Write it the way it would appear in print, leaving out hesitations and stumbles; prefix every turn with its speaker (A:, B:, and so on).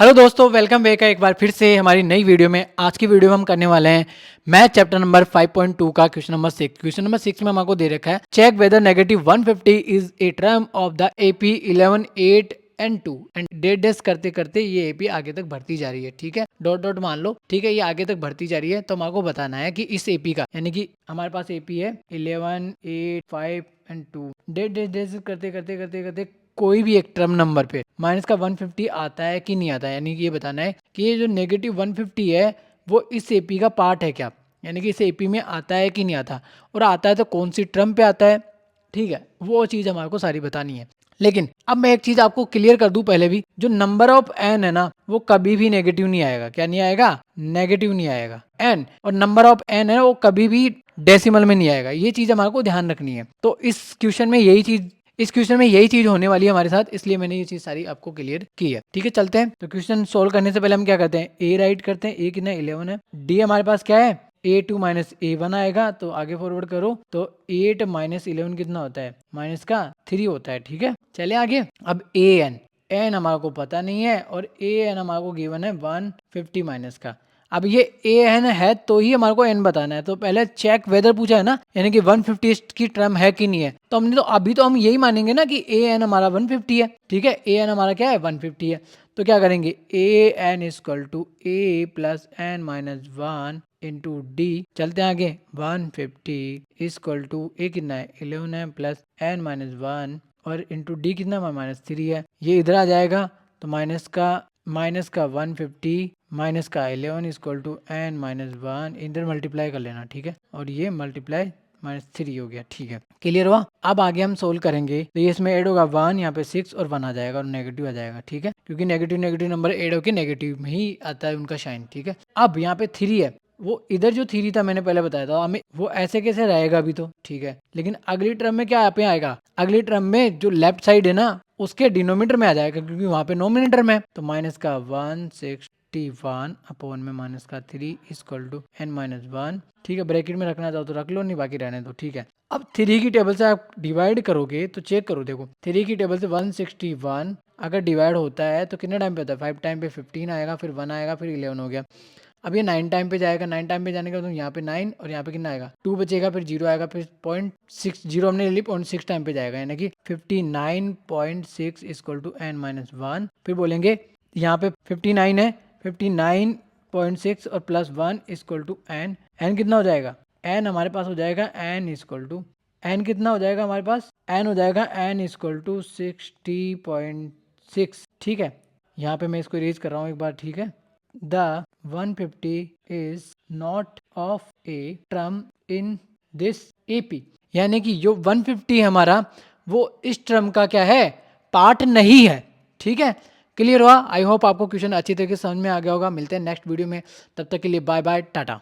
A: Hello दोस्तों, welcome back है एक बार फिर से हमारी नई वीडियो में। आज की वीडियो में हम करने वाले हैं मैथ चैप्टर नंबर 5.2 का क्वेश्चन नंबर 6। क्वेश्चन नंबर 6 में हमको दे रखा है check whether negative 150 is a term of the AP 11 8 and 2 and डेट डेस करते करते ये एपी आगे तक बढ़ती जा रही है। ठीक है, डॉट डॉट मान लो। ठीक है, ये आगे तक बढ़ती जा रही है तो हमको बताना है कि इस एपी का, यानी कि हमारे पास एपी है 11 8 5 एंड 2, डेट डेस करते करते करते करते कोई भी एक टर्म नंबर पे माइनस का 150 आता है कि नहीं आता है। यानी कि ये बताना है कि ये जो नेगेटिव 150 है वो इस एपी का पार्ट है क्या, यानी कि इस एपी में आता है कि नहीं आता, और आता है तो कौन सी टर्म पे आता है। ठीक है, वो चीज़ हमारे को सारी बतानी है। लेकिन अब मैं एक चीज़ आपको क्लियर कर दूं पहले भी, जो नंबर ऑफ एन है ना वो कभी भी नेगेटिव नहीं आएगा। क्या नहीं आएगा? नेगेटिव नहीं आएगा एन। और नंबर ऑफ एन है वो कभी भी डेसिमल में नहीं आएगा। ये चीज़ हमारे को ध्यान रखनी है। तो इस क्वेश्चन में यही चीज होने वाली है हमारे साथ, इसलिए मैंने ये चीज सारी आपको क्लियर की है। ठीक है, चलते हैं। तो क्वेश्चन सोल्व करने से पहले हम क्या करते हैं, ए राइट करते हैं। ए कितना 11 है, डी हमारे पास क्या है A2 माइनस A1 आएगा, तो आगे फॉरवर्ड करो तो 8 माइनस 11 कितना होता है, माइनस का 3 होता है। ठीक है, चले आगे। अब एन हमारे को पता नहीं है और एन हमारे को गिवन है 150 माइनस का। अब ये एन है तो ही हमारे को एन बताना है, तो पहले चेक वेदर पूछा है ना, यानी कि 150 की टर्म है कि नहीं है। तो हमने तो अभी तो हम यही मानेंगे ना कि ए एन हमारा 150 है। ठीक है, ए एन हमारा क्या है 150 है, तो क्या करेंगे a n equal to a plus n minus 1 into d. चलते हैं आगे, 150 इजक्वल टू ए कितना है 11 है प्लस एन माइनस 1 और इंटू डी कितना है -3 है। ये इधर आ जाएगा तो माइनस का 150 माइनस का 11 इजक्वल टू एन माइनस 1, इधर मल्टीप्लाई कर लेना। ठीक है, और ये मल्टीप्लाई -3 हो गया। ठीक है, क्लियर हुआ। अब आगे हम सोल्व करेंगे तो ये इसमें ऐड होगा 1, यहाँ पे 6 और 1 आ जाएगा और नेगेटिव आ जाएगा। ठीक है, क्योंकि नेगेटिव नेगेटिव नंबर ऐड होकर नेगेटिव में ही आता है उनका साइन। ठीक है, अब यहाँ पे 3 है, वो इधर जो 3 था मैंने पहले बताया था हमें, वो ऐसे कैसे रहेगा अभी तो। ठीक है, लेकिन अगली टर्म में क्या यहाँ पे आएगा, अगली टर्म में जो लेफ्ट साइड है ना उसके डिनोमीटर में आ जाएगा, क्योंकि वहां पे नोमिनेटर में। तो माइनस का 161 अपॉन में माइनस का 3 इक्वल टू एन माइनस 1। ठीक है, ब्रैकेट में रखना चाहो तो रख लो, नहीं बाकी रहने दो। ठीक है, अब 3 की टेबल से आप डिवाइड करोगे तो चेक करो, देखो 3 की टेबल से 161 अगर डिवाइड होता है तो कितने टाइम पे होता है, 5 टाइम पे 15 आएगा, फिर 1 आएगा, फिर 11 हो गया। अब ये 9 टाइम पे जाएगा, 9 टाइम पे जाने का तो यहाँ पे 9 और यहाँ पे कितना आएगा 2 बचेगा, फिर 0 आएगा, फिर 0.6 जीरो हमने ले ली, 0.6 टाइम पे जाएगा, यानी कि 59.6 इक्वल टू एन माइनस 1। फिर बोलेंगे यहाँ पे 59 है, 59.6 और plus 1 equal to n. N कितना हो जाएगा, एन हमारे पास हो जाएगा एन इक्वल टू, एन कितना हो जाएगा हमारे पास, एन हो जाएगा एन इक्वल टू 60.6। ठीक है, यहाँ पे मैं इसको इरेज कर रहा हूँ एक बार। ठीक है, the 150 is not of a term in this AP, यानी कि जो 150 है हमारा वो इस टर्म का क्या है, पार्ट नहीं है। ठीक है, क्लियर हुआ। आई होप आपको क्वेश्चन अच्छी तरीके से समझ में आ गया होगा। मिलते हैं नेक्स्ट वीडियो में, तब तक के लिए बाय बाय, टाटा।